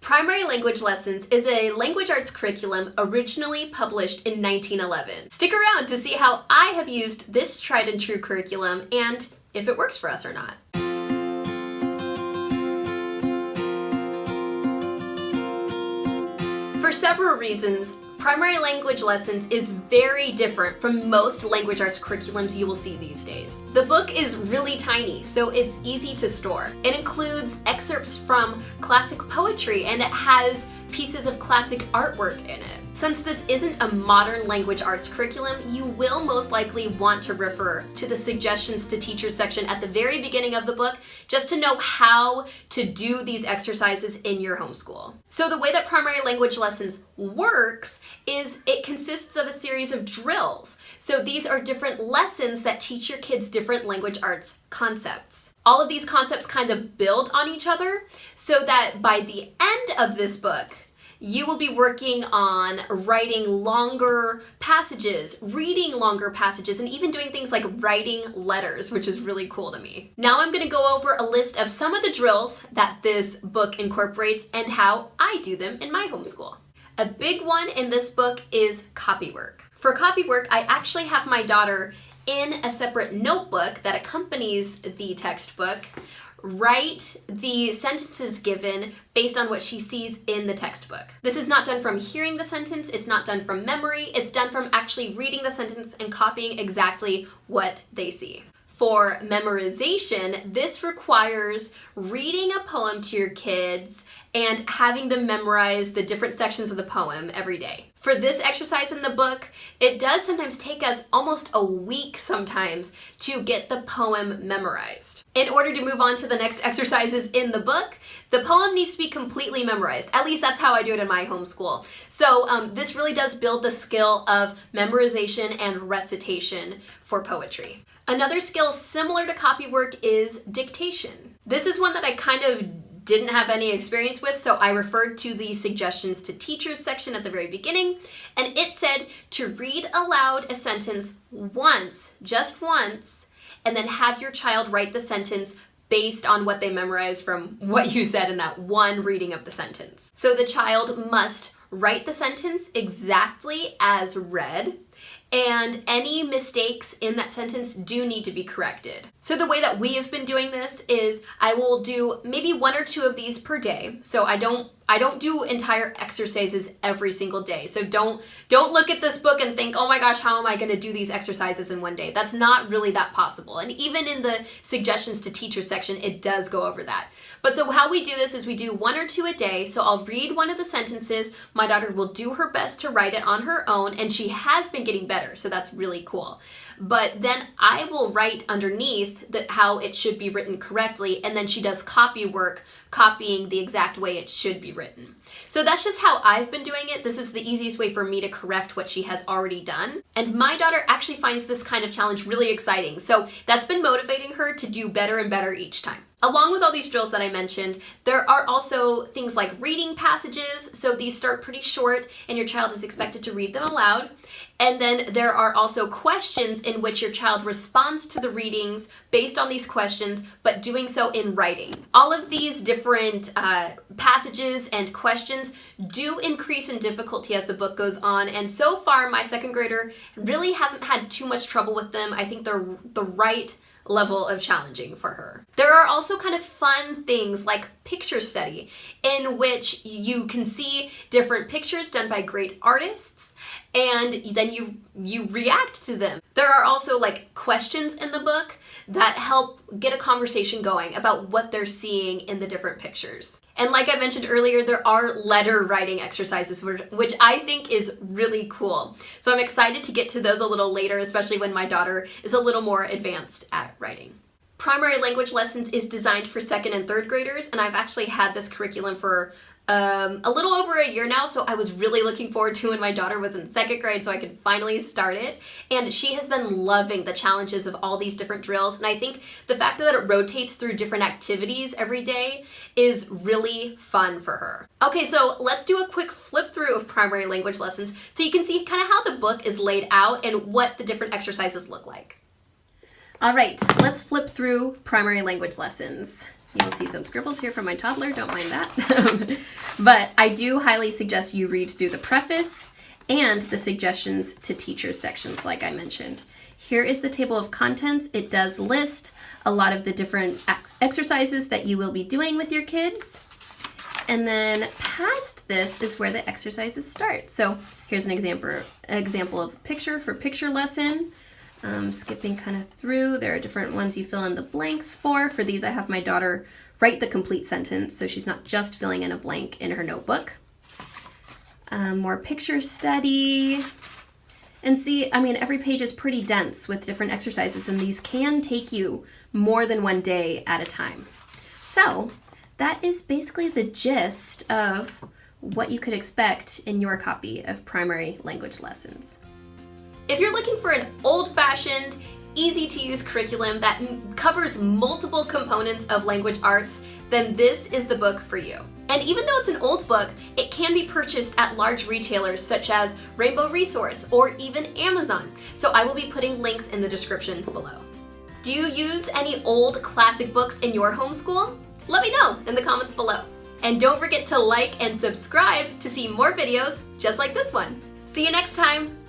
Primary Language Lessons is a language arts curriculum originally published in 1911. Stick around to see how I have used this tried and true curriculum and if it works for us or not. For several reasons, Primary Language Lessons is very different from most language arts curriculums you will see these days. The book is really tiny, so it's easy to store. It includes excerpts from classic poetry and it has pieces of classic artwork in it. Since this isn't a modern language arts curriculum, you will most likely want to refer to the suggestions to teachers section at the very beginning of the book just to know how to do these exercises in your homeschool. So the way that Primary Language Lessons works is it consists of a series of drills. So these are different lessons that teach your kids different language arts concepts. All of these concepts kind of build on each other so that by the end of this book, you will be working on writing longer passages, reading longer passages, and even doing things like writing letters, which is really cool to me. Now I'm gonna go over a list of some of the drills that this book incorporates and how I do them in my homeschool. A big one in this book is Copywork. For Copywork, I actually have my daughter in a separate notebook that accompanies the textbook write the sentences given based on what she sees in the textbook. This is not done from hearing the sentence, it's not done from memory, it's done from actually reading the sentence and copying exactly what they see. For memorization, this requires reading a poem to your kids and having them memorize the different sections of the poem every day. For this exercise in the book, it does sometimes take us almost a week sometimes to get the poem memorized. In order to move on to the next exercises in the book, the poem needs to be completely memorized. At least that's how I do it in my homeschool. So this really does build the skill of memorization and recitation for poetry. Another skill similar to Copywork is dictation. This is one that I kind of didn't have any experience with, so I referred to the suggestions to teachers section at the very beginning, and it said to read aloud a sentence once, just once, and then have your child write the sentence based on what they memorized from what you said in that one reading of the sentence. So the child must write the sentence exactly as read, and any mistakes in that sentence do need to be corrected. So the way that we have been doing this is I will do maybe one or two of these per day. So I don't do entire exercises every single day. So don't look at this book and think, oh my gosh, how am I gonna do these exercises in one day? That's not really that possible. And even in the suggestions to teachers section, it does go over that. But so how we do this is we do one or two a day. So I'll read one of the sentences. My daughter will do her best to write it on her own, and she has been getting better. So that's really cool. But then I will write underneath how it should be written correctly, and then she does copy work, copying the exact way it should be written. So that's just how I've been doing it. This is the easiest way for me to correct what she has already done. And my daughter actually finds this kind of challenge really exciting. So that's been motivating her to do better and better each time. Along with all these drills that I mentioned, there are also things like reading passages. So these start pretty short and your child is expected to read them aloud. And then there are also questions in which your child responds to the readings based on these questions, but doing so in writing. All of these different passages and questions do increase in difficulty as the book goes on. And so far, my second grader really hasn't had too much trouble with them. I think they're the right level of challenging for her. There are also kind of fun things like picture study, in which you can see different pictures done by great artists, and then you react to them. There are also like questions in the book that help get a conversation going about what they're seeing in the different pictures. And like I mentioned earlier, there are letter writing exercises, which I think is really cool. So I'm excited to get to those a little later, especially when my daughter is a little more advanced at writing. Primary Language Lessons is designed for second and third graders, and I've actually had this curriculum for a little over a year now, so I was really looking forward to when my daughter was in second grade so I could finally start it. And she has been loving the challenges of all these different drills, and I think the fact that it rotates through different activities every day is really fun for her. Okay, so let's do a quick flip through of Primary Language Lessons so you can see kind of how the book is laid out and what the different exercises look like. All right, let's flip through Primary Language Lessons. You'll see some scribbles here from my toddler, don't mind that. But I do highly suggest you read through the preface and the suggestions to teachers sections like I mentioned. Here is the table of contents. It does list a lot of the different exercises that you will be doing with your kids. And then past this is where the exercises start. So here's an example of picture for picture lesson. Skipping kind of through, there are different ones you fill in the blanks for. For these, I have my daughter write the complete sentence, so she's not just filling in a blank in her notebook. More picture study. And see, I mean, every page is pretty dense with different exercises, and these can take you more than one day at a time. So that is basically the gist of what you could expect in your copy of primary language lessons. If you're looking for an old-fashioned, easy-to-use curriculum that covers multiple components of language arts, then this is the book for you. And even though it's an old book, it can be purchased at large retailers such as Rainbow Resource or even Amazon. So I will be putting links in the description below. Do you use any old classic books in your homeschool? Let me know in the comments below. And don't forget to like and subscribe to see more videos just like this one. See you next time!